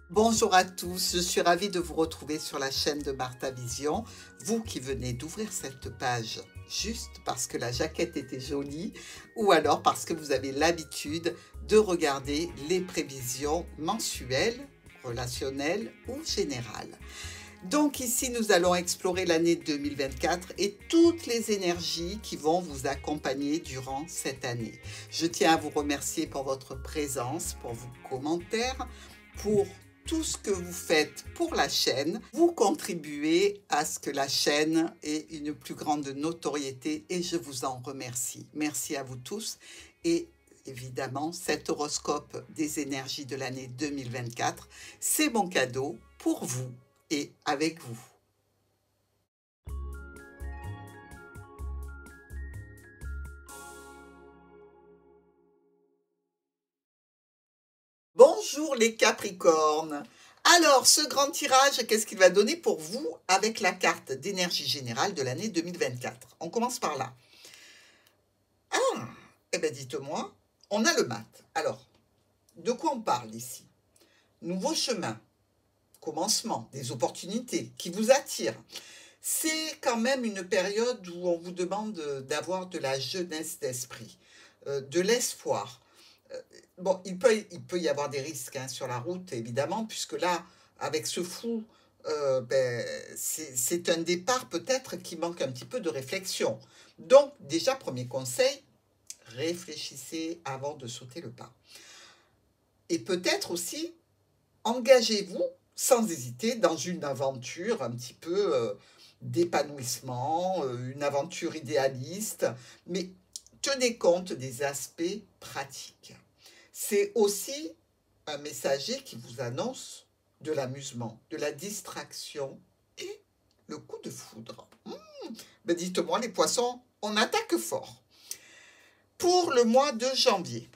Bonjour à tous, je suis ravie de vous retrouver sur la chaîne de Martha Vision. Vous qui venez d'ouvrir cette page juste parce que la jaquette était jolie ou alors parce que vous avez l'habitude de regarder les prévisions mensuelles, relationnelles ou générales. Donc ici, nous allons explorer l'année 2024 et toutes les énergies qui vont vous accompagner durant cette année. Je tiens à vous remercier pour votre présence, pour vos commentaires, pour tout ce que vous faites pour la chaîne. Vous contribuez à ce que la chaîne ait une plus grande notoriété et je vous en remercie. Merci à vous tous et évidemment, cet horoscope des énergies de l'année 2024, c'est mon cadeau pour vous et avec vous. Bonjour les Capricornes. Alors, ce grand tirage, qu'est-ce qu'il va donner pour vous avec la carte d'énergie générale de l'année 2024? On commence par là. Ah, eh bien dites-moi, on a le mat. Alors, de quoi on parle ici? Nouveau chemin, commencement, des opportunités qui vous attirent. C'est quand même une période où on vous demande d'avoir de la jeunesse d'esprit, de l'espoir. Bon, il peut y avoir des risques sur la route, évidemment, puisque là, avec ce fou, c'est un départ peut-être qui manque un petit peu de réflexion. Donc, déjà, premier conseil, réfléchissez avant de sauter le pas. Et peut-être aussi, engagez-vous sans hésiter dans une aventure un petit peu d'épanouissement, une aventure idéaliste, mais tenez compte des aspects pratiques. C'est aussi un messager qui vous annonce de l'amusement, de la distraction et le coup de foudre. Ben dites-moi les poissons, on attaque fort. Pour le mois de janvier,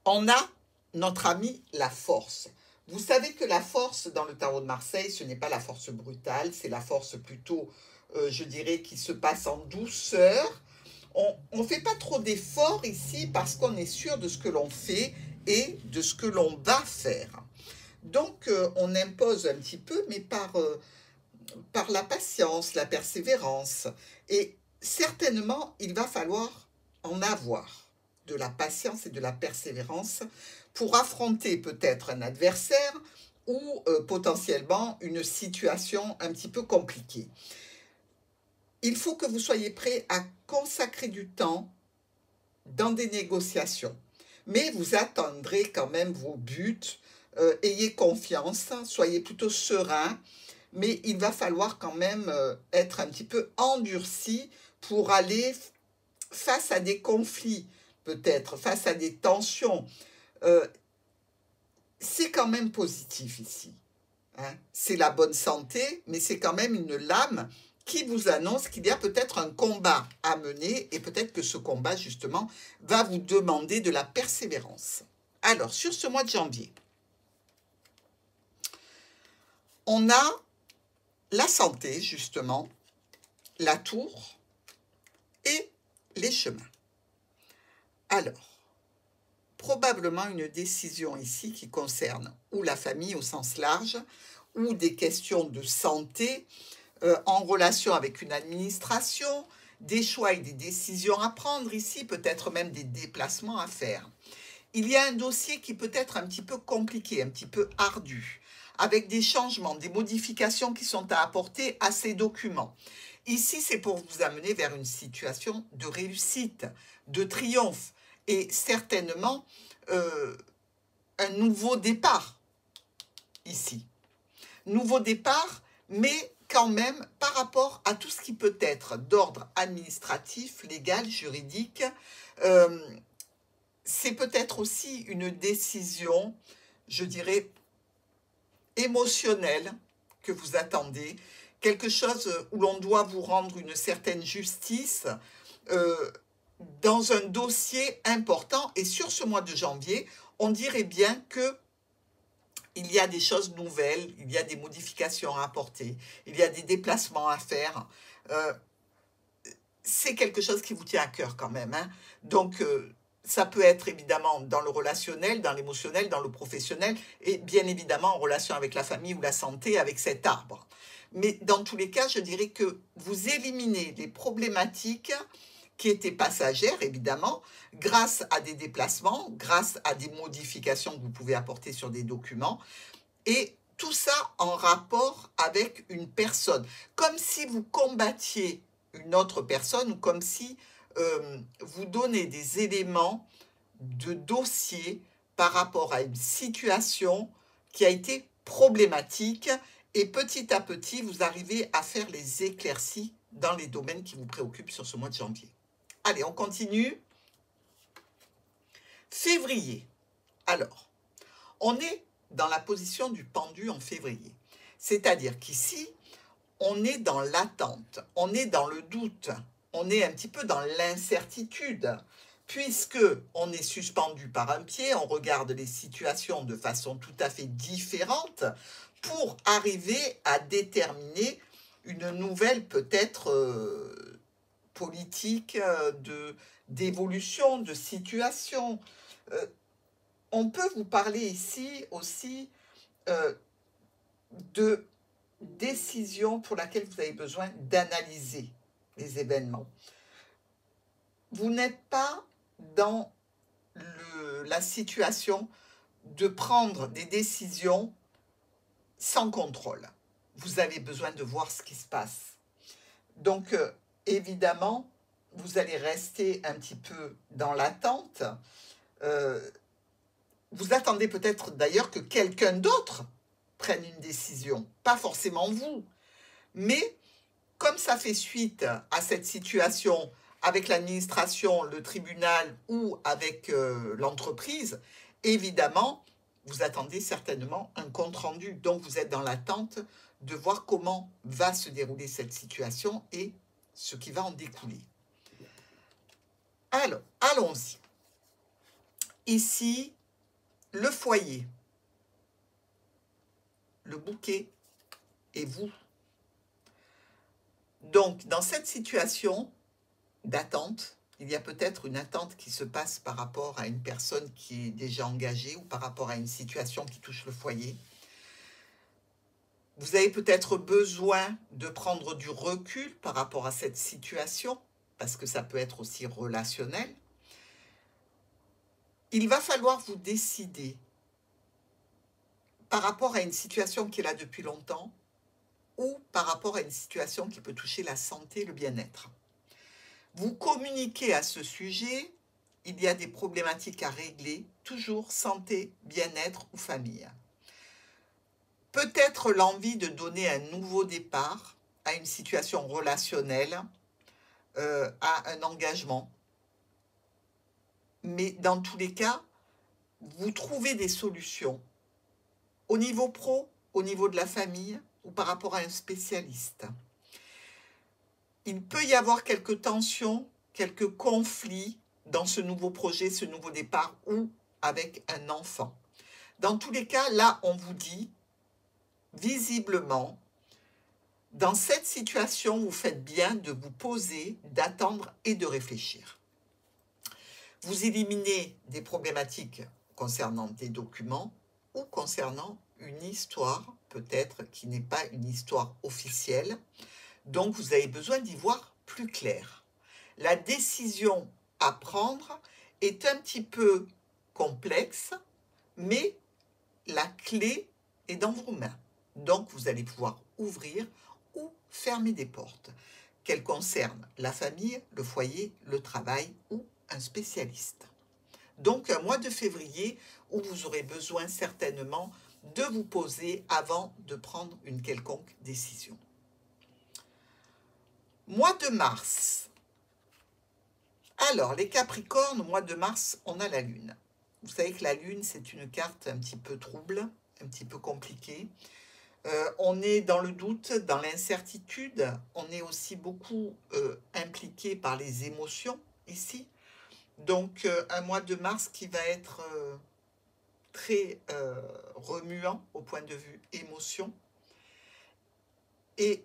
on a notre ami la force. Vous savez que la force dans le tarot de Marseille, ce n'est pas la force brutale, c'est la force plutôt, je dirais, qui se passe en douceur. On ne fait pas trop d'efforts ici parce qu'on est sûr de ce que l'on fait et de ce que l'on va faire. Donc, on impose un petit peu, mais par la patience, la persévérance. Et certainement, il va falloir en avoir de la patience et de la persévérance pour affronter peut-être un adversaire ou potentiellement une situation un petit peu compliquée. Il faut que vous soyez prêt à consacrer du temps dans des négociations, mais vous atteindrez quand même vos buts. Ayez confiance, soyez plutôt serein, mais il va falloir quand même être un petit peu endurci pour aller face à des conflits, peut-être, face à des tensions. C'est quand même positif ici. C'est la bonne santé, mais c'est quand même une lame qui vous annonce qu'il y a peut-être un combat à mener et peut-être que ce combat, justement, va vous demander de la persévérance. Alors, sur ce mois de janvier, on a la santé, justement, la tour et les chemins. Alors, probablement une décision ici qui concerne ou la famille au sens large, ou des questions de santé, en relation avec une administration, des choix et des décisions à prendre ici, peut-être même des déplacements à faire. Il y a un dossier qui peut être un petit peu compliqué, un petit peu ardu, avec des changements, des modifications qui sont à apporter à ces documents. Ici, c'est pour vous amener vers une situation de réussite, de triomphe, et certainement un nouveau départ ici. Nouveau départ, mais quand même par rapport à tout ce qui peut être d'ordre administratif, légal, juridique, c'est peut-être aussi une décision, je dirais, émotionnelle que vous attendez, quelque chose où l'on doit vous rendre une certaine justice dans un dossier important. Et sur ce mois de janvier, on dirait bien que il y a des choses nouvelles, il y a des modifications à apporter, il y a des déplacements à faire. C'est quelque chose qui vous tient à cœur quand même. Donc, ça peut être évidemment dans le relationnel, dans l'émotionnel, dans le professionnel, et bien évidemment en relation avec la famille ou la santé, avec cet arbre. Mais dans tous les cas, je dirais que vous éliminez les problématiques qui étaient passagères, évidemment, grâce à des déplacements, grâce à des modifications que vous pouvez apporter sur des documents, et tout ça en rapport avec une personne, comme si vous combattiez une autre personne ou comme si vous donnez des éléments de dossier par rapport à une situation qui a été problématique et petit à petit, vous arrivez à faire les éclaircies dans les domaines qui vous préoccupent sur ce mois de janvier. Allez, on continue. Février. Alors, on est dans la position du pendu en février. C'est-à-dire qu'ici, on est dans l'attente, on est dans le doute, on est un petit peu dans l'incertitude, puisque on est suspendu par un pied, on regarde les situations de façon tout à fait différente pour arriver à déterminer une nouvelle peut-être politique d'évolution, de situation. On peut vous parler ici aussi de décision pour laquelle vous avez besoin d'analyser les événements. Vous n'êtes pas dans la situation de prendre des décisions sans contrôle. Vous avez besoin de voir ce qui se passe. Donc, évidemment, vous allez rester un petit peu dans l'attente. Vous attendez peut-être d'ailleurs que quelqu'un d'autre prenne une décision, pas forcément vous. Mais comme ça fait suite à cette situation avec l'administration, le tribunal ou avec l'entreprise, évidemment, vous attendez certainement un compte-rendu. Donc, vous êtes dans l'attente de voir comment va se dérouler cette situation et ce qui va en découler. Alors, allons-y. Ici, le foyer, le bouquet et vous. Donc, dans cette situation d'attente, il y a peut-être une attente qui se passe par rapport à une personne qui est déjà engagée ou par rapport à une situation qui touche le foyer. Vous avez peut-être besoin de prendre du recul par rapport à cette situation, parce que ça peut être aussi relationnel. Il va falloir vous décider par rapport à une situation qui est là depuis longtemps ou par rapport à une situation qui peut toucher la santé, le bien-être. Vous communiquez à ce sujet, il y a des problématiques à régler, toujours santé, bien-être ou famille. Peut-être l'envie de donner un nouveau départ à une situation relationnelle, à un engagement. Mais dans tous les cas, vous trouvez des solutions au niveau pro, au niveau de la famille ou par rapport à un spécialiste. Il peut y avoir quelques tensions, quelques conflits dans ce nouveau projet, ce nouveau départ ou avec un enfant. Dans tous les cas, là, on vous dit, visiblement, dans cette situation, vous faites bien de vous poser, d'attendre et de réfléchir. Vous éliminez des problématiques concernant des documents ou concernant une histoire, peut-être qui n'est pas une histoire officielle. Donc, vous avez besoin d'y voir plus clair. La décision à prendre est un petit peu complexe, mais la clé est dans vos mains. Donc, vous allez pouvoir ouvrir ou fermer des portes, qu'elles concernent la famille, le foyer, le travail ou un spécialiste. Donc, un mois de février où vous aurez besoin certainement de vous poser avant de prendre une quelconque décision. Mois de mars. Alors, les Capricornes, au mois de mars, on a la Lune. Vous savez que la Lune, c'est une carte un petit peu trouble, un petit peu compliquée. On est dans le doute, dans l'incertitude. On est aussi beaucoup impliqué par les émotions ici. Donc, un mois de mars qui va être très remuant au point de vue émotion. Et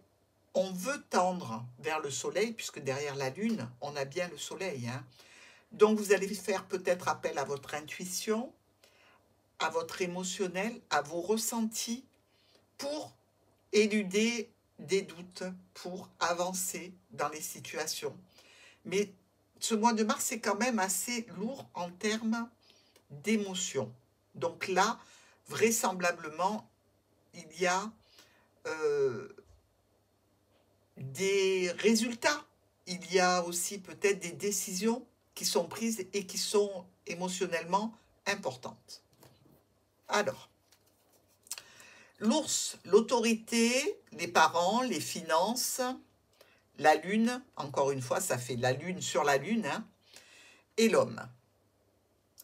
on veut tendre vers le soleil, puisque derrière la Lune, on a bien le soleil. Hein. Donc, vous allez faire peut-être appel à votre intuition, à votre émotionnel, à vos ressentis pour éluder des doutes, pour avancer dans les situations. Mais ce mois de mars est quand même assez lourd en termes d'émotions. Donc là, vraisemblablement, il y a des résultats. Il y a aussi peut-être des décisions qui sont prises et qui sont émotionnellement importantes. Alors, l'ours, l'autorité, les parents, les finances, la lune, encore une fois, ça fait la lune sur la lune, hein, et l'homme.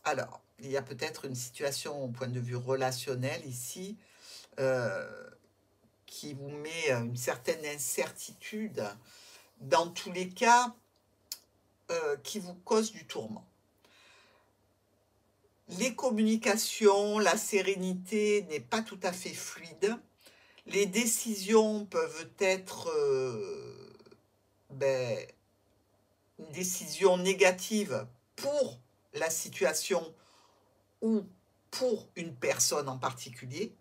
Alors, il y a peut-être une situation au point de vue relationnel ici qui vous met une certaine incertitude, dans tous les cas, qui vous cause du tourment. Les communications, la sérénité n'est pas tout à fait fluide. Les décisions peuvent être une décision négative pour la situation ou pour une personne en particulier.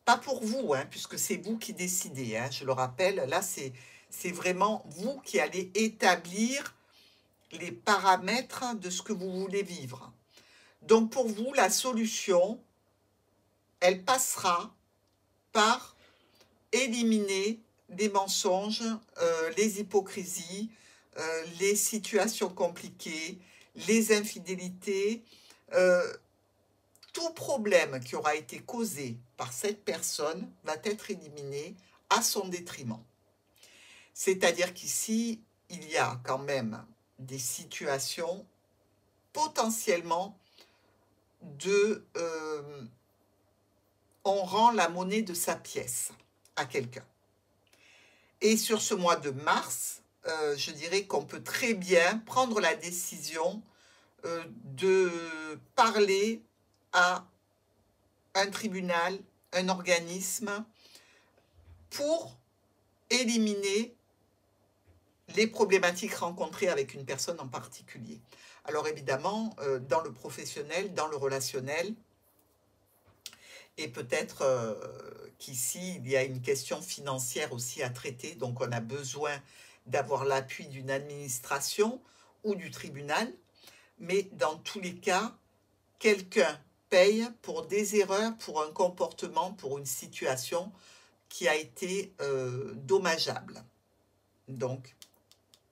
Pas pour vous, hein, puisque c'est vous qui décidez. Hein, je le rappelle, là, c'est vraiment vous qui allez établir les paramètres de ce que vous voulez vivre. Donc, pour vous, la solution, elle passera par éliminer les mensonges, les hypocrisies, les situations compliquées, les infidélités, tout problème qui aura été causé par cette personne va être éliminé à son détriment. C'est-à-dire qu'ici, il y a quand même des situations potentiellement de on rend la monnaie de sa pièce à quelqu'un. Et sur ce mois de mars, je dirais qu'on peut très bien prendre la décision de parler à un tribunal, un organisme, pour éliminer les problématiques rencontrées avec une personne en particulier. Alors évidemment, dans le professionnel, dans le relationnel, et peut-être qu'ici, il y a une question financière aussi à traiter, donc on a besoin d'avoir l'appui d'une administration ou du tribunal, mais dans tous les cas, quelqu'un paye pour des erreurs, pour un comportement, pour une situation qui a été dommageable. Donc,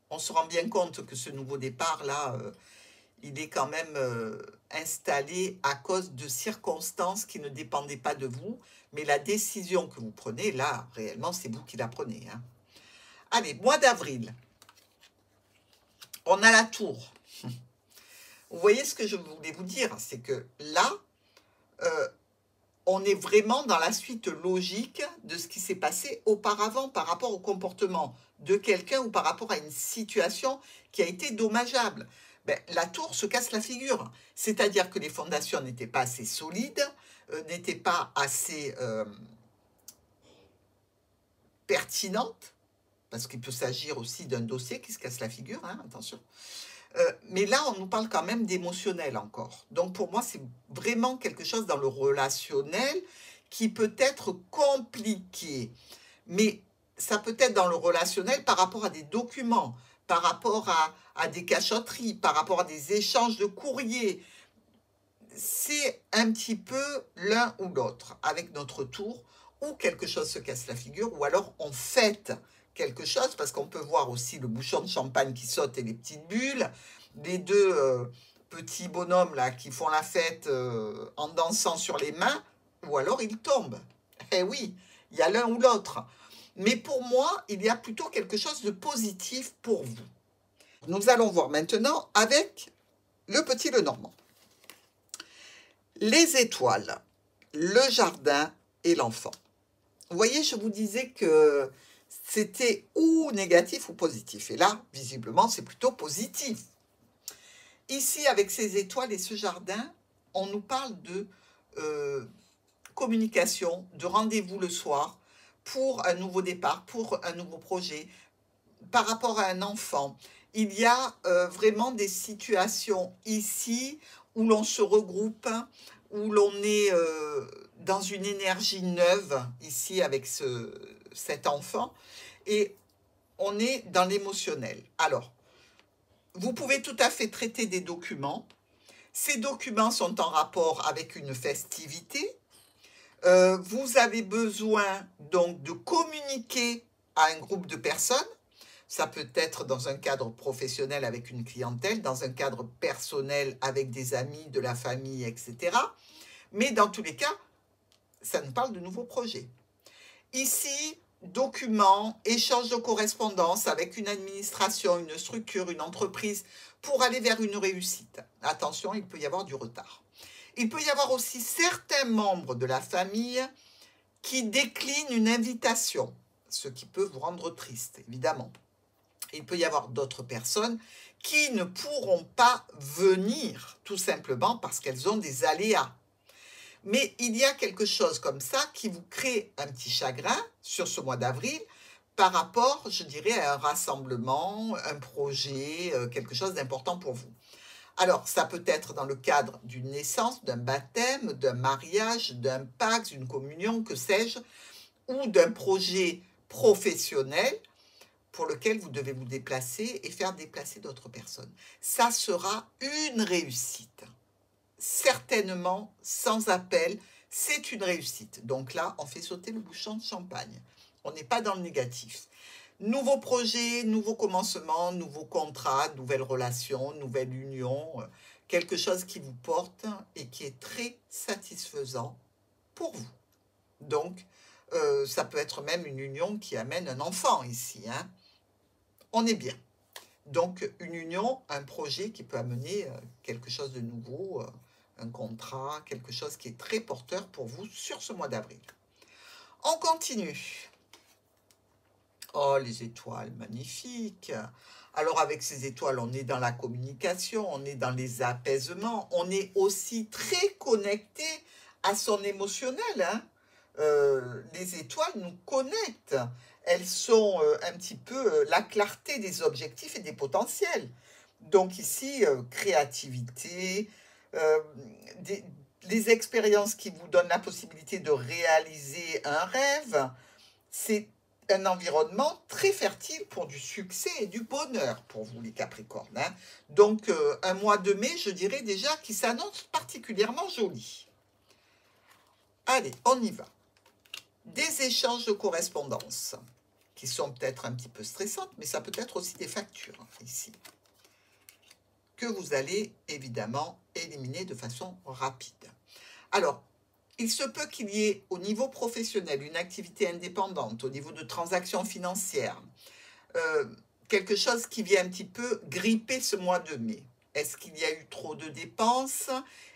on se rend bien compte que ce nouveau départ-là, il est quand même installé à cause de circonstances qui ne dépendaient pas de vous, mais la décision que vous prenez, là, réellement, c'est vous qui la prenez. Hein. Allez, mois d'avril, on a la tour. Vous voyez ce que je voulais vous dire, c'est que là, on est vraiment dans la suite logique de ce qui s'est passé auparavant par rapport au comportement de quelqu'un ou par rapport à une situation qui a été dommageable. Ben, la tour se casse la figure, c'est-à-dire que les fondations n'étaient pas assez solides, n'étaient pas assez pertinentes, parce qu'il peut s'agir aussi d'un dossier qui se casse la figure, hein, attention. Mais là, on nous parle quand même d'émotionnel encore. Donc pour moi, c'est vraiment quelque chose dans le relationnel qui peut être compliqué. Mais ça peut être dans le relationnel par rapport à des documents, par rapport à des cachotteries, par rapport à des échanges de courriers. C'est un petit peu l'un ou l'autre avec notre tour, où quelque chose se casse la figure, ou alors on fête quelque chose, parce qu'on peut voir aussi le bouchon de champagne qui saute et les petites bulles, les deux petits bonhommes là qui font la fête en dansant sur les mains, ou alors ils tombent. Eh oui, il y a l'un ou l'autre. Mais pour moi, il y a plutôt quelque chose de positif pour vous. Nous allons voir maintenant avec le petit Lenormand. Les étoiles, le jardin et l'enfant. Vous voyez, je vous disais que c'était ou négatif ou positif. Et là, visiblement, c'est plutôt positif. Ici, avec ces étoiles et ce jardin, on nous parle de communication, de rendez-vous le soir pour un nouveau départ, pour un nouveau projet, par rapport à un enfant. il y a vraiment des situations ici où l'on se regroupe, où l'on est dans une énergie neuve, ici avec cet enfant, et on est dans l'émotionnel. Alors, vous pouvez tout à fait traiter des documents. Ces documents sont en rapport avec une festivité. Vous avez besoin donc de communiquer à un groupe de personnes. Ça peut être dans un cadre professionnel avec une clientèle, dans un cadre personnel avec des amis, de la famille, etc. Mais dans tous les cas, ça nous parle de nouveaux projets. Ici, documents, échange de correspondance avec une administration, une structure, une entreprise pour aller vers une réussite. Attention, il peut y avoir du retard. Il peut y avoir aussi certains membres de la famille qui déclinent une invitation, ce qui peut vous rendre triste, évidemment. Il peut y avoir d'autres personnes qui ne pourront pas venir, tout simplement parce qu'elles ont des aléas. Mais il y a quelque chose comme ça qui vous crée un petit chagrin sur ce mois d'avril par rapport, je dirais, à un rassemblement, un projet, quelque chose d'important pour vous. Alors, ça peut être dans le cadre d'une naissance, d'un baptême, d'un mariage, d'un pacte, d'une communion, que sais-je, ou d'un projet professionnel pour lequel vous devez vous déplacer et faire déplacer d'autres personnes. Ça sera une réussite. Certainement, sans appel, c'est une réussite. Donc là, on fait sauter le bouchon de champagne. On n'est pas dans le négatif. Nouveau projet, nouveau commencement, nouveau contrat, nouvelle relation, nouvelle union, quelque chose qui vous porte et qui est très satisfaisant pour vous. Donc, ça peut être même une union qui amène un enfant ici, hein. On est bien. Donc, une union, un projet qui peut amener quelque chose de nouveau, un contrat, quelque chose qui est très porteur pour vous sur ce mois d'avril. On continue. Oh, les étoiles, magnifiques. Alors, avec ces étoiles, on est dans la communication, on est dans les apaisements, on est aussi très connecté à son émotionnel, hein. Les étoiles nous connectent. Elles sont un petit peu la clarté des objectifs et des potentiels. Donc ici, créativité, les expériences qui vous donnent la possibilité de réaliser un rêve, c'est un environnement très fertile pour du succès et du bonheur pour vous, les Capricornes, hein. Donc, un mois de mai, je dirais déjà, qui s'annonce particulièrement joli. Allez, on y va. Des échanges de correspondance qui sont peut-être un petit peu stressantes, mais ça peut être aussi des factures, ici, que vous allez évidemment éliminer de façon rapide. Alors, il se peut qu'il y ait au niveau professionnel une activité indépendante, au niveau de transactions financières, quelque chose qui vient un petit peu gripper ce mois de mai. Est-ce qu'il y a eu trop de dépenses?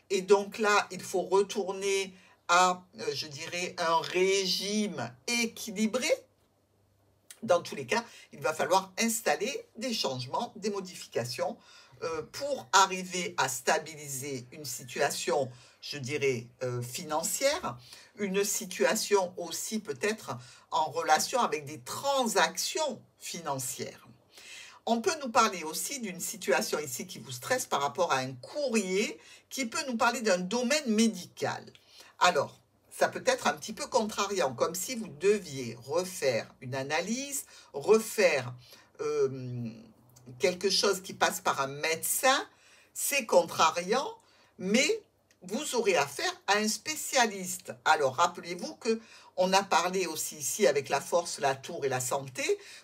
Et donc là, il faut retourner à, je dirais, un régime équilibré. Dans tous les cas, il va falloir installer des changements, des modifications pour arriver à stabiliser une situation, je dirais, financière, une situation aussi peut-être en relation avec des transactions financières. On peut nous parler aussi d'une situation ici qui vous stresse par rapport à un courrier qui peut nous parler d'un domaine médical. Alors, ça peut être un petit peu contrariant, comme si vous deviez refaire une analyse, refaire quelque chose qui passe par un médecin. C'est contrariant, mais vous aurez affaire à un spécialiste. Alors, rappelez-vous qu'on a parlé aussi ici avec la force, la tour et la santé,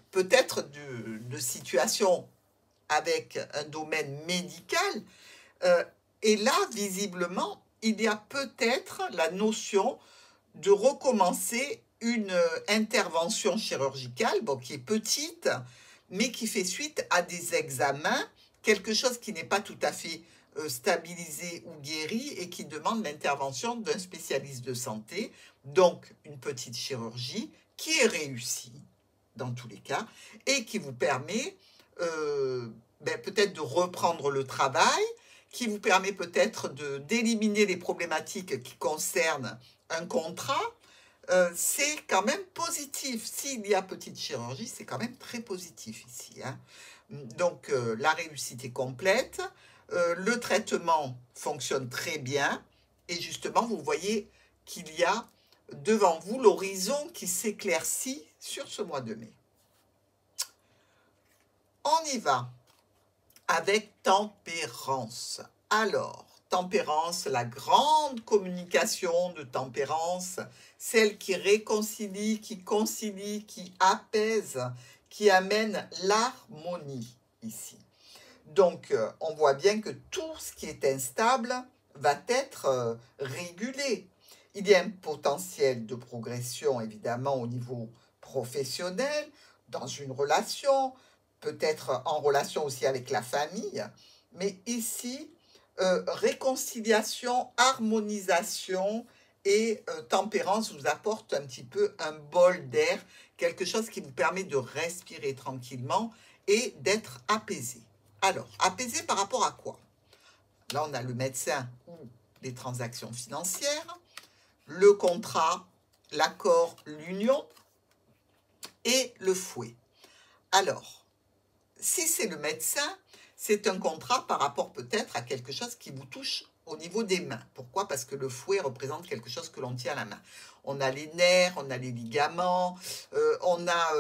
peut-être de situations avec un domaine médical. Et là, visiblement, il y a peut-être la notion de recommencer une intervention chirurgicale, bon, qui est petite, mais qui fait suite à des examens, quelque chose qui n'est pas tout à fait stabilisé ou guéri et qui demande l'intervention d'un spécialiste de santé, donc une petite chirurgie qui est réussie dans tous les cas et qui vous permet peut-être de reprendre le travail, qui vous permet peut-être d'éliminer les problématiques qui concernent un contrat. C'est quand même positif. S'il y a petite chirurgie, c'est quand même très positif ici, hein. Donc, la réussite est complète. Le traitement fonctionne très bien. Et justement, vous voyez qu'il y a devant vous l'horizon qui s'éclaircit sur ce mois de mai. On y va avec Tempérance. Alors, Tempérance, la grande communication de Tempérance, celle qui réconcilie, qui concilie, qui apaise, qui amène l'harmonie ici. Donc, on voit bien que tout ce qui est instable va être régulé. Il y a un potentiel de progression, évidemment, au niveau professionnel, dans une relation, peut-être en relation aussi avec la famille. Mais ici, réconciliation, harmonisation et tempérance vous apporte un petit peu un bol d'air, quelque chose qui vous permet de respirer tranquillement et d'être apaisé. Alors, apaisé par rapport à quoi? Là, on a le médecin ou les transactions financières, le contrat, l'accord, l'union et le fouet. Alors, si c'est le médecin, c'est un contrat par rapport peut-être à quelque chose qui vous touche au niveau des mains. Pourquoi? Parce que le fouet représente quelque chose que l'on tient à la main. On a les nerfs, on a les ligaments, on a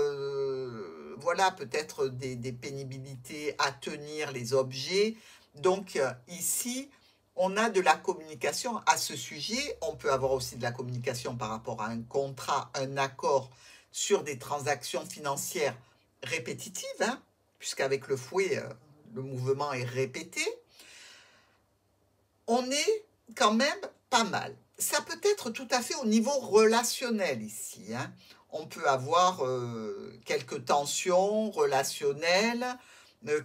voilà, peut-être des pénibilités à tenir les objets. Donc ici, on a de la communication à ce sujet. On peut avoir aussi de la communication par rapport à un contrat, un accord sur des transactions financières répétitives, hein, puisqu'avec le fouet, le mouvement est répété. On est quand même pas mal. Ça peut être tout à fait au niveau relationnel ici, hein. On peut avoir quelques tensions relationnelles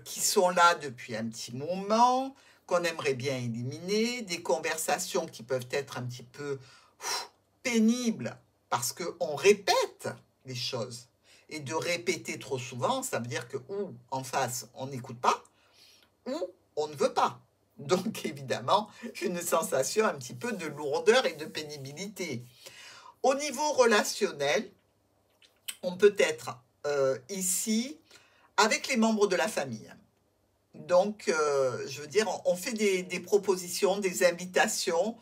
qui sont là depuis un petit moment, qu'on aimerait bien éliminer, des conversations qui peuvent être un petit peu pénibles parce qu'on répète les choses. Et de répéter trop souvent, ça veut dire que ou en face, on n'écoute pas, ou on ne veut pas. Donc évidemment, une sensation un petit peu de lourdeur et de pénibilité. Au niveau relationnel, on peut être ici avec les membres de la famille. Donc, je veux dire, on fait des propositions, des invitations,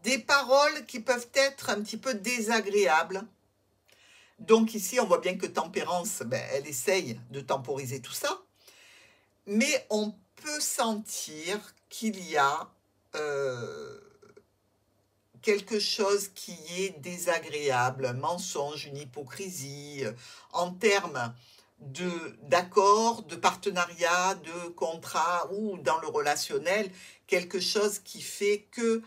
des paroles qui peuvent être un petit peu désagréables. Donc ici, on voit bien que Tempérance, ben, elle essaye de temporiser tout ça. Mais on peut sentir qu'il y a quelque chose qui est désagréable, un mensonge, une hypocrisie, en termes d'accord, de partenariat, de contrat ou dans le relationnel, quelque chose qui fait que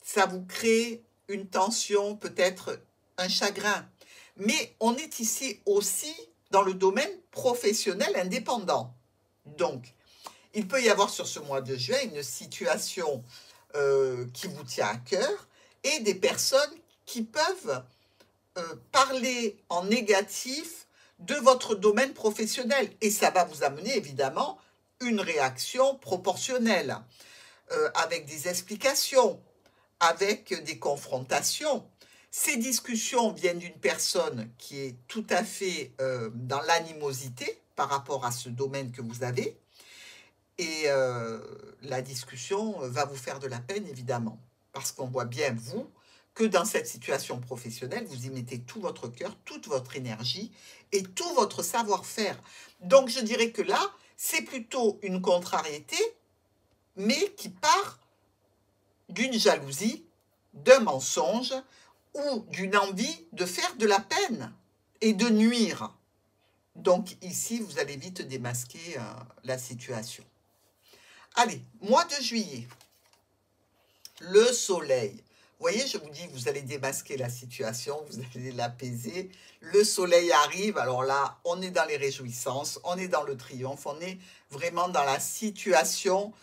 ça vous crée une tension, peut-être un chagrin. Mais on est ici aussi dans le domaine professionnel indépendant. Donc, il peut y avoir sur ce mois de juin une situation qui vous tient à cœur et des personnes qui peuvent parler en négatif de votre domaine professionnel. Et ça va vous amener évidemment une réaction proportionnelle, avec des explications, avec des confrontations. Ces discussions viennent d'une personne qui est tout à fait dans l'animosité par rapport à ce domaine que vous avez. Et la discussion va vous faire de la peine, évidemment, parce qu'on voit bien, vous, que dans cette situation professionnelle, vous y mettez tout votre cœur, toute votre énergie et tout votre savoir-faire. Donc, je dirais que là, c'est plutôt une contrariété, mais qui part d'une jalousie, d'un mensonge ou d'une envie de faire de la peine et de nuire. Donc, ici, vous allez vite démasquer la situation. Allez, mois de juillet, le soleil. Vous voyez, je vous dis, vous allez démasquer la situation, vous allez l'apaiser. Le soleil arrive, alors là, on est dans les réjouissances, on est dans le triomphe, on est vraiment dans la situation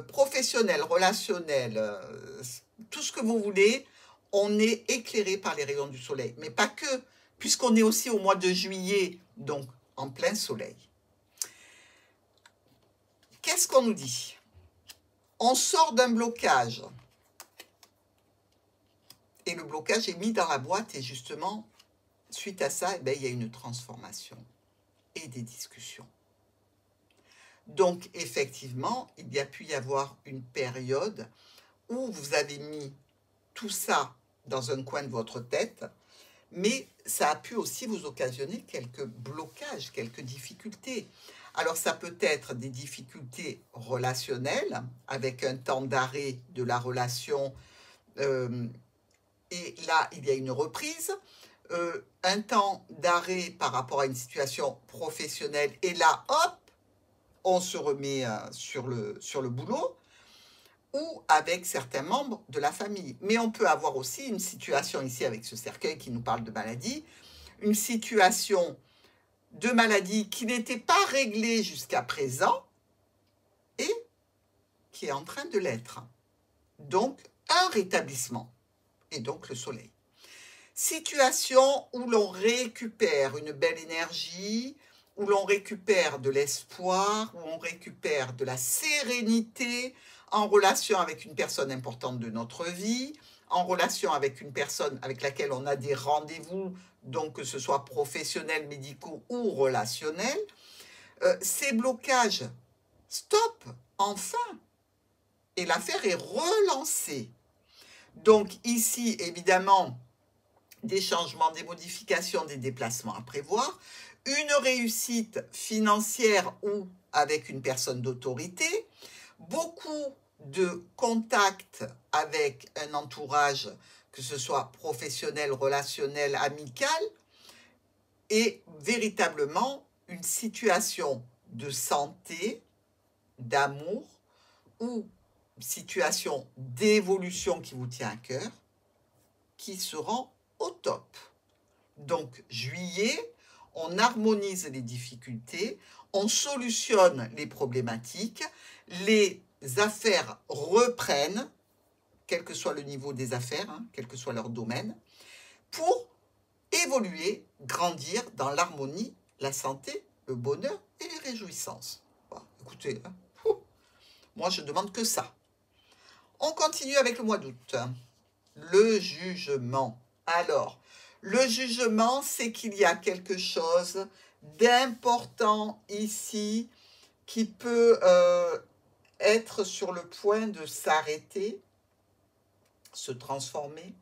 professionnelle, relationnelle, tout ce que vous voulez. On est éclairé par les rayons du soleil, mais pas que, puisqu'on est aussi au mois de juillet, donc en plein soleil. Qu'est-ce qu'on nous dit? On sort d'un blocage. Et le blocage est mis dans la boîte et justement, suite à ça, eh bien, il y a une transformation et des discussions. Donc, effectivement, il y a pu y avoir une période où vous avez mis tout ça dans un coin de votre tête, mais ça a pu aussi vous occasionner quelques blocages, quelques difficultés. Alors, ça peut être des difficultés relationnelles, avec un temps d'arrêt de la relation, et là, il y a une reprise, un temps d'arrêt par rapport à une situation professionnelle, et là, hop, on se remet sur le boulot, ou avec certains membres de la famille. Mais on peut avoir aussi une situation ici avec ce cercueil qui nous parle de maladie, une situation de maladie qui n'était pas réglée jusqu'à présent et qui est en train de l'être. Donc, un rétablissement, et donc le soleil. Situation où l'on récupère une belle énergie, où l'on récupère de l'espoir, où on récupère de la sérénité en relation avec une personne importante de notre vie, en relation avec une personne avec laquelle on a des rendez-vous, donc que ce soit professionnels, médicaux ou relationnels. Ces blocages, stop, enfin, et l'affaire est relancée. Donc ici, évidemment, des changements, des modifications, des déplacements à prévoir, une réussite financière ou avec une personne d'autorité, beaucoup de contacts avec un entourage, que ce soit professionnel, relationnel, amical, et véritablement une situation de santé, d'amour ou situation d'évolution qui vous tient à cœur, qui se rend au top. Donc, juillet, on harmonise les difficultés, on solutionne les problématiques, les affaires reprennent, quel que soit le niveau des affaires, quel que soit leur domaine, pour évoluer, grandir dans l'harmonie, la santé, le bonheur et les réjouissances. Bon, écoutez, moi je ne demande que ça. On continue avec le mois d'août. Le jugement. Alors, le jugement, c'est qu'il y a quelque chose d'important ici qui peut être sur le point de s'arrêter, se transformer.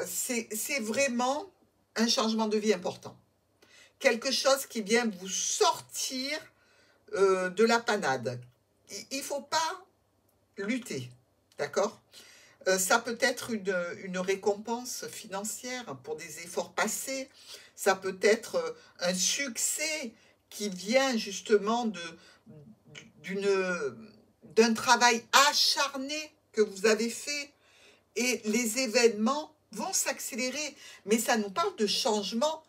C'est vraiment un changement de vie important. Quelque chose qui vient vous sortir de la panade. Il ne faut pas lutter, d'accord ? Ça peut être une récompense financière pour des efforts passés. Ça peut être un succès qui vient justement d'un travail acharné que vous avez fait. Et les événements vont s'accélérer. Mais ça nous parle de changements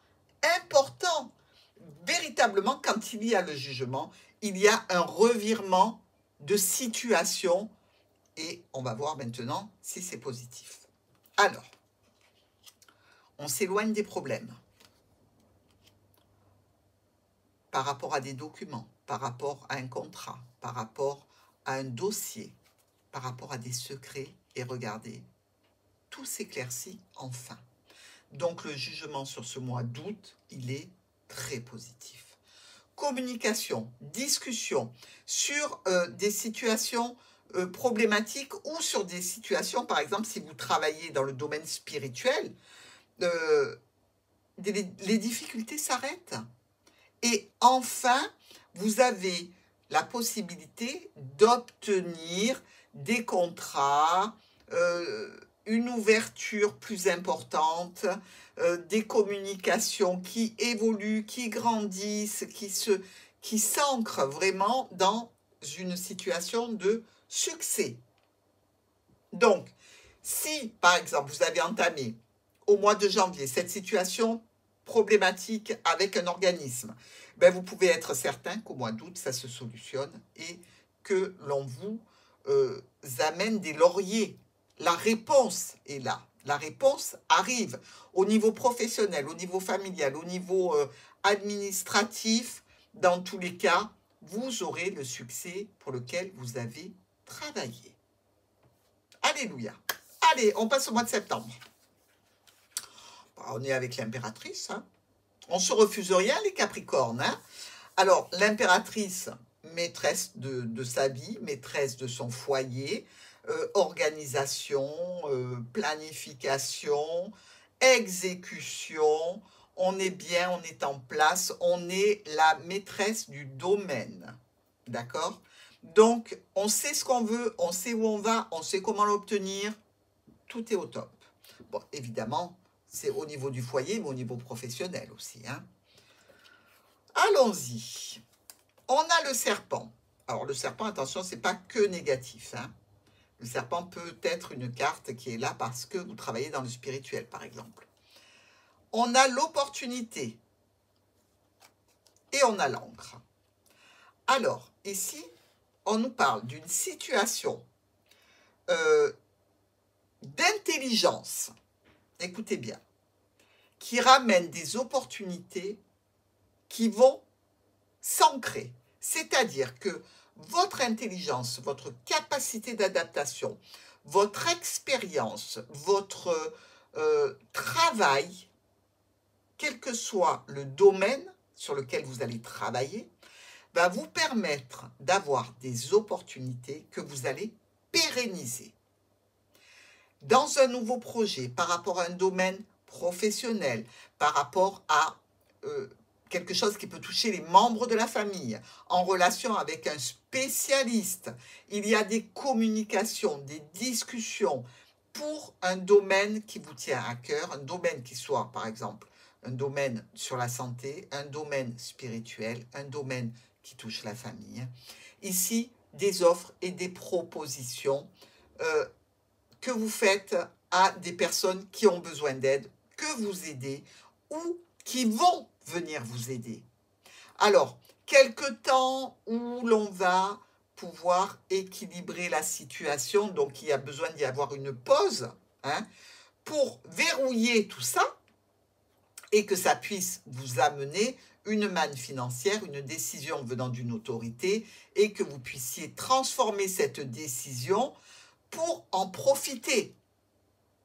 importants. Véritablement, quand il y a le jugement, il y a un revirement de situation. Et on va voir maintenant si c'est positif. Alors, on s'éloigne des problèmes par rapport à des documents, par rapport à un contrat, par rapport à un dossier, par rapport à des secrets. Et regardez, tout s'éclaircit enfin. Donc le jugement sur ce mois d'août, il est très positif. Communication, discussion sur des situations problématiques ou sur des situations, par exemple, si vous travaillez dans le domaine spirituel, les difficultés s'arrêtent. Et enfin, vous avez la possibilité d'obtenir des contrats, une ouverture plus importante, des communications qui évoluent, qui grandissent, qui s'ancrent vraiment dans une situation de succès. Donc, si, par exemple, vous avez entamé au mois de janvier cette situation problématique avec un organisme, ben vous pouvez être certain qu'au mois d'août, ça se solutionne et que l'on vous amène des lauriers. La réponse est là. La réponse arrive au niveau professionnel, au niveau familial, au niveau administratif. Dans tous les cas, vous aurez le succès pour lequel vous avez travaillé. Alléluia. Allez, on passe au mois de septembre. On est avec l'impératrice. On ne se refuse rien, les Capricornes. Alors, l'impératrice, maîtresse de sa vie, maîtresse de son foyer, organisation, planification, exécution, on est bien, on est en place, on est la maîtresse du domaine, d'accord? Donc, on sait ce qu'on veut, on sait où on va, on sait comment l'obtenir, tout est au top. Bon, évidemment, c'est au niveau du foyer, mais au niveau professionnel aussi, hein. Allons-y. On a le serpent. Alors, le serpent, attention, ce n'est pas que négatif, hein. Le serpent peut être une carte qui est là parce que vous travaillez dans le spirituel, par exemple. On a l'opportunité et on a l'encre. Alors, ici, on nous parle d'une situation d'intelligence, écoutez bien, qui ramène des opportunités qui vont s'ancrer. C'est-à-dire que votre intelligence, votre capacité d'adaptation, votre expérience, votre travail, quel que soit le domaine sur lequel vous allez travailler, va vous permettre d'avoir des opportunités que vous allez pérenniser. Dans un nouveau projet, par rapport à un domaine professionnel, par rapport à quelque chose qui peut toucher les membres de la famille, en relation avec un spécialiste, il y a des communications, des discussions pour un domaine qui vous tient à cœur, un domaine qui soit, par exemple, un domaine sur la santé, un domaine spirituel, un domaine qui touche la famille. Ici, des offres et des propositions que vous faites à des personnes qui ont besoin d'aide, que vous aidez ou qui vont venir vous aider. Alors, quelque temps où l'on va pouvoir équilibrer la situation, donc il y a besoin d'y avoir une pause, hein, pour verrouiller tout ça et que ça puisse vous amener une manne financière, une décision venant d'une autorité et que vous puissiez transformer cette décision pour en profiter.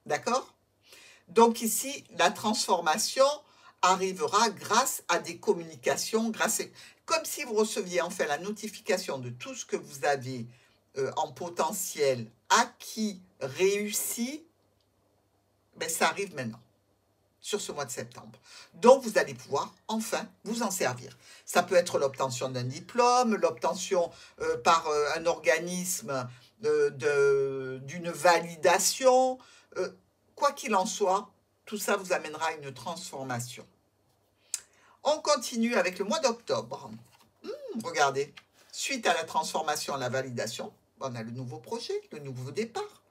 D'accord? Donc ici, la transformation arrivera grâce à des communications, comme si vous receviez enfin la notification de tout ce que vous avez en potentiel acquis, réussi, ben ça arrive maintenant, sur ce mois de septembre. Donc vous allez pouvoir enfin vous en servir. Ça peut être l'obtention d'un diplôme, l'obtention par un organisme d'une validation, quoi qu'il en soit, tout ça vous amènera à une transformation. On continue avec le mois d'octobre. Regardez, suite à la transformation, à la validation, on a le nouveau projet, le nouveau départ.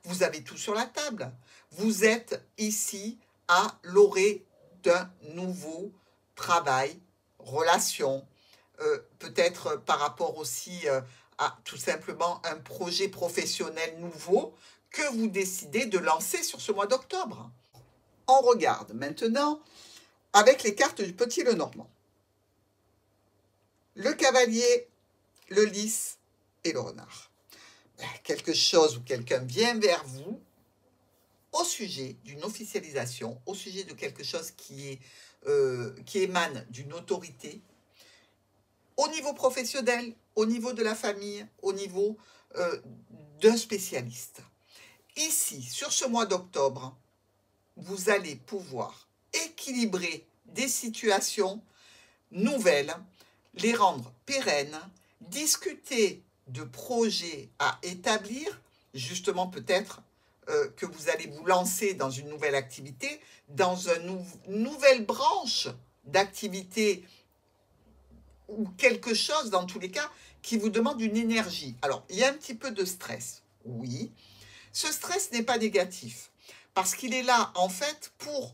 Vous avez tout sur la table. Vous êtes ici à l'orée d'un nouveau travail, relation, peut-être par rapport aussi à tout simplement un projet professionnel nouveau que vous décidez de lancer sur ce mois d'octobre. On regarde maintenant avec les cartes du Petit Lenormand. Le cavalier, le lys et le renard. Quelque chose ou quelqu'un vient vers vous au sujet d'une officialisation, au sujet de quelque chose qui émane d'une autorité, au niveau professionnel, au niveau de la famille, au niveau d'un spécialiste. Ici, sur ce mois d'octobre, vous allez pouvoir équilibrer des situations nouvelles, les rendre pérennes, discuter de projets à établir, justement peut-être que vous allez vous lancer dans une nouvelle activité, dans une nouvelle branche d'activité ou quelque chose, dans tous les cas, qui vous demande une énergie. Alors, il y a un petit peu de stress, oui. Ce stress n'est pas négatif, parce qu'il est là, en fait, pour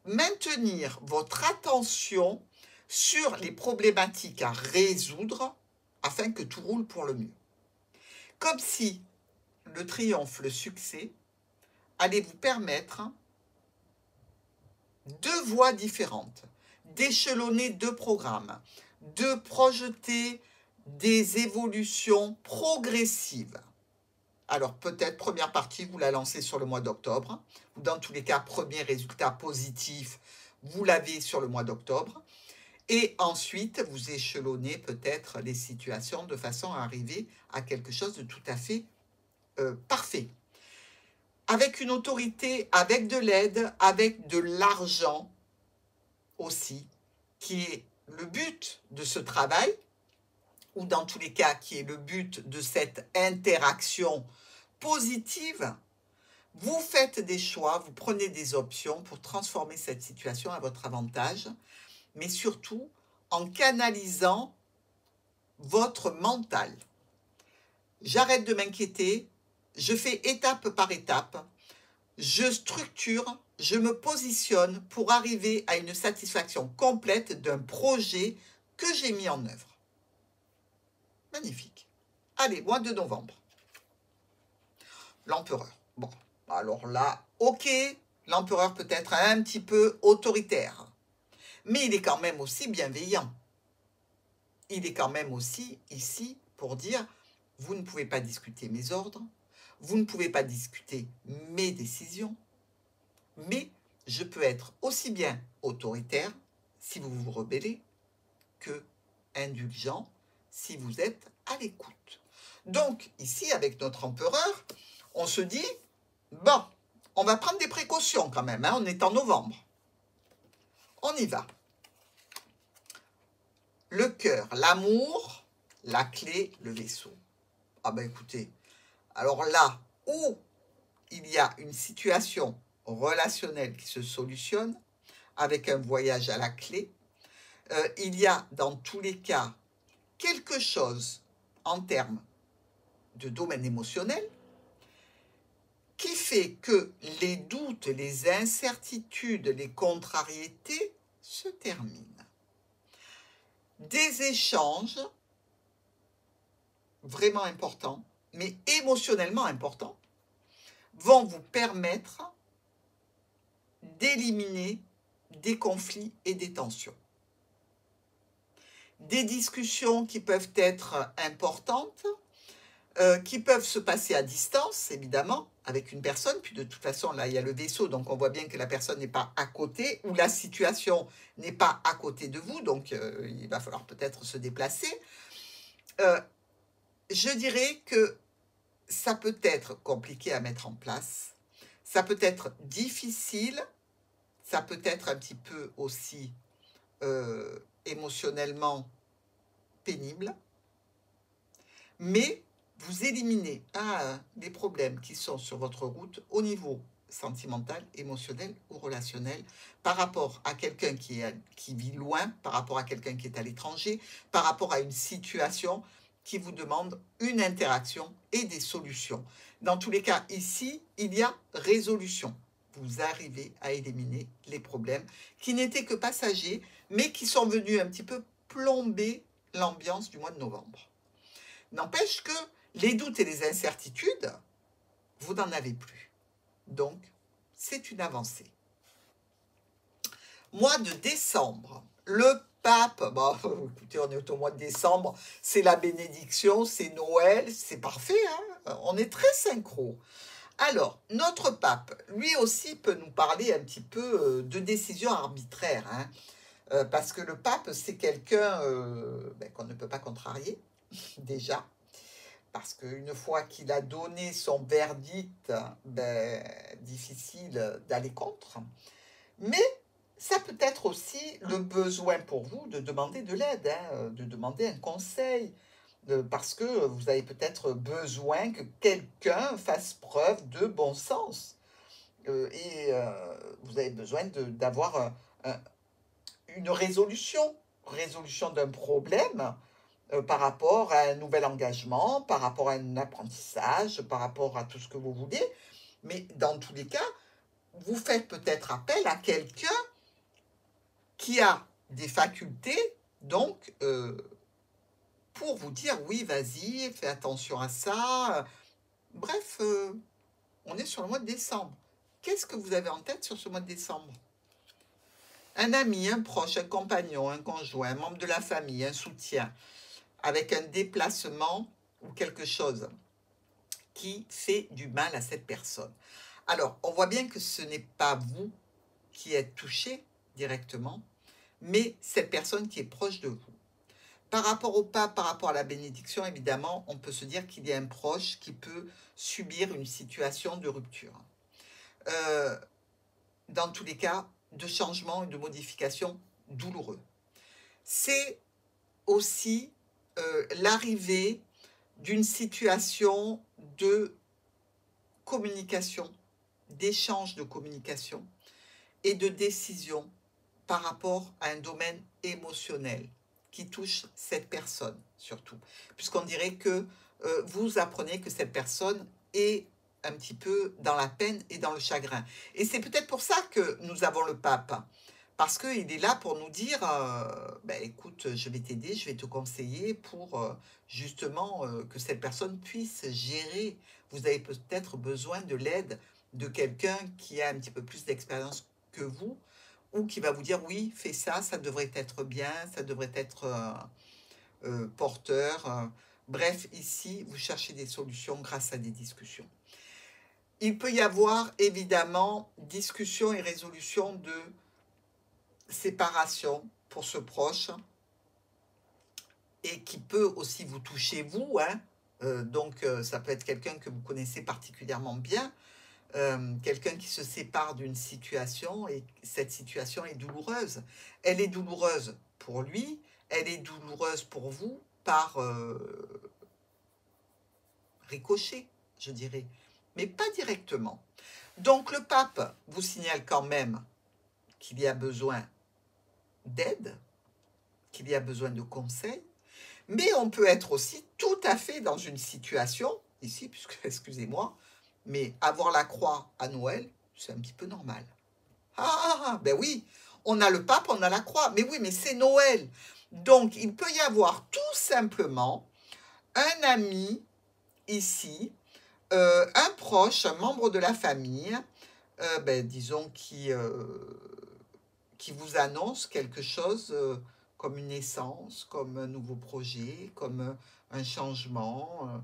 maintenir votre attention sur les problématiques à résoudre afin que tout roule pour le mieux. Comme si le triomphe, le succès, allait vous permettre deux voies différentes, d'échelonner deux programmes, de projeter des évolutions progressives. Alors peut-être première partie, vous la lancez sur le mois d'octobre, ou dans tous les cas, premier résultat positif, vous l'avez sur le mois d'octobre. Et ensuite, vous échelonnez peut-être les situations de façon à arriver à quelque chose de tout à fait parfait. Avec une autorité, avec de l'aide, avec de l'argent aussi, qui est le but de ce travail, ou dans tous les cas, qui est le but de cette interaction positive. Vous faites des choix, vous prenez des options pour transformer cette situation à votre avantage, mais surtout en canalisant votre mental. J'arrête de m'inquiéter, je fais étape par étape, je structure, je me positionne pour arriver à une satisfaction complète d'un projet que j'ai mis en œuvre. Magnifique. Allez, mois de novembre. L'empereur. Bon, alors là, ok, l'empereur peut être un petit peu autoritaire, mais il est quand même aussi bienveillant. Il est quand même aussi ici pour dire, vous ne pouvez pas discuter mes ordres, vous ne pouvez pas discuter mes décisions, mais je peux être aussi bien autoritaire si vous vous rebellez que indulgent si vous êtes à l'écoute. Donc ici, avec notre empereur, on se dit, bon, on va prendre des précautions quand même, hein, on est en novembre. On y va. Le cœur, l'amour, la clé, le vaisseau. Ah ben écoutez, alors là où il y a une situation relationnelle qui se solutionne, avec un voyage à la clé, il y a dans tous les cas quelque chose en termes de domaine émotionnel qui fait que les doutes, les incertitudes, les contrariétés se terminent. Des échanges vraiment importants, mais émotionnellement importants, vont vous permettre d'éliminer des conflits et des tensions. Des discussions qui peuvent être importantes, qui peuvent se passer à distance, évidemment, avec une personne, puis de toute façon, là, il y a le vaisseau, donc on voit bien que la personne n'est pas à côté, ou la situation n'est pas à côté de vous, donc il va falloir peut-être se déplacer. Je dirais que ça peut être compliqué à mettre en place, ça peut être difficile, ça peut être un petit peu aussi émotionnellement pénible, mais vous éliminez des problèmes qui sont sur votre route au niveau sentimental, émotionnel ou relationnel, par rapport à quelqu'un qui vit loin, par rapport à quelqu'un qui est à l'étranger, par rapport à une situation qui vous demande une interaction et des solutions. Dans tous les cas, ici, il y a résolution. Vous arrivez à éliminer les problèmes qui n'étaient que passagers, mais qui sont venus un petit peu plomber l'ambiance du mois de novembre. N'empêche que les doutes et les incertitudes, vous n'en avez plus. Donc, c'est une avancée. Mois de décembre, le pape, bon, écoutez, on est au mois de décembre, c'est la bénédiction, c'est Noël, c'est parfait, hein, on est très synchro. Alors, notre pape, lui aussi, peut nous parler un petit peu de décisions arbitraires, hein, parce que le pape, c'est quelqu'un qu'on ne peut pas contrarier, déjà, parce qu'une fois qu'il a donné son verdict, difficile d'aller contre. Mais ça peut être aussi le besoin pour vous de demander de l'aide, hein, de demander un conseil, parce que vous avez peut-être besoin que quelqu'un fasse preuve de bon sens. Vous avez besoin d'avoir une résolution d'un problème par rapport à un nouvel engagement, par rapport à un apprentissage, par rapport à tout ce que vous voulez. Mais dans tous les cas, vous faites peut-être appel à quelqu'un qui a des facultés, donc, pour vous dire, oui, vas-y, fais attention à ça. Bref, on est sur le mois de décembre. Qu'est-ce que vous avez en tête sur ce mois de décembre? Un ami, un proche, un compagnon, un conjoint, un membre de la famille, un soutien, avec un déplacement ou quelque chose qui fait du mal à cette personne. Alors, on voit bien que ce n'est pas vous qui êtes touché directement, mais cette personne qui est proche de vous. Par rapport au pape, par rapport à la bénédiction, évidemment, on peut se dire qu'il y a un proche qui peut subir une situation de rupture. Dans tous les cas, de changement et de modification douloureux. C'est aussi l'arrivée d'une situation de communication, d'échange de communication et de décision par rapport à un domaine émotionnel qui touche cette personne surtout. Puisqu'on dirait que vous apprenez que cette personne est un petit peu dans la peine et dans le chagrin. Et c'est peut-être pour ça que nous avons le pape. Parce qu'il est là pour nous dire, ben, écoute, je vais t'aider, je vais te conseiller pour justement que cette personne puisse gérer. Vous avez peut-être besoin de l'aide de quelqu'un qui a un petit peu plus d'expérience que vous, ou qui va vous dire, oui, fais ça, ça devrait être bien, ça devrait être porteur. Bref, ici, vous cherchez des solutions grâce à des discussions. Il peut y avoir évidemment discussion et résolution de séparation pour ce proche et qui peut aussi vous toucher vous, hein. Donc ça peut être quelqu'un que vous connaissez particulièrement bien, quelqu'un qui se sépare d'une situation et cette situation est douloureuse. Elle est douloureuse pour lui, elle est douloureuse pour vous par ricochet, je dirais, mais pas directement. Donc le pape vous signale quand même qu'il y a besoin d'aide, qu'il y a besoin de conseils, mais on peut être aussi tout à fait dans une situation, ici, puisque, excusez-moi, mais avoir la croix à Noël, c'est un petit peu normal. Ben oui, on a le pape, on a la croix, mais oui, mais c'est Noël. Donc, il peut y avoir tout simplement un ami ici, un proche, un membre de la famille, disons, qui vous annonce quelque chose comme une naissance, comme un nouveau projet, comme un changement.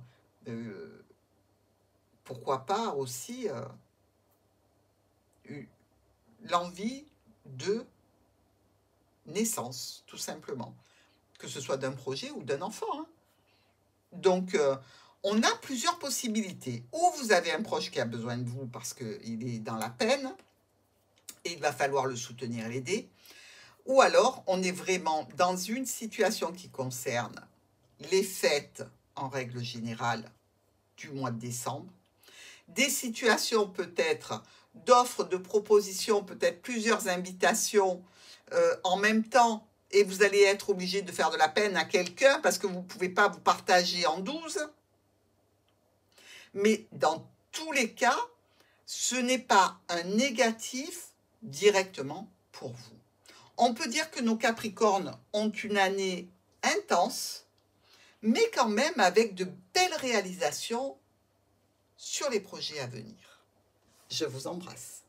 Pourquoi pas aussi l'envie de naissance, tout simplement. Que ce soit d'un projet ou d'un enfant. Hein. Donc, on a plusieurs possibilités. Ou vous avez un proche qui a besoin de vous parce qu'il est dans la peine et il va falloir le soutenir et l'aider. Ou alors, on est vraiment dans une situation qui concerne les fêtes, en règle générale, du mois de décembre. Des situations peut-être d'offres, de propositions, peut-être plusieurs invitations en même temps. Et vous allez être obligé de faire de la peine à quelqu'un parce que vous ne pouvez pas vous partager en 12. Mais dans tous les cas, ce n'est pas un négatif directement pour vous. On peut dire que nos Capricornes ont une année intense, mais quand même avec de belles réalisations sur les projets à venir. Je vous embrasse.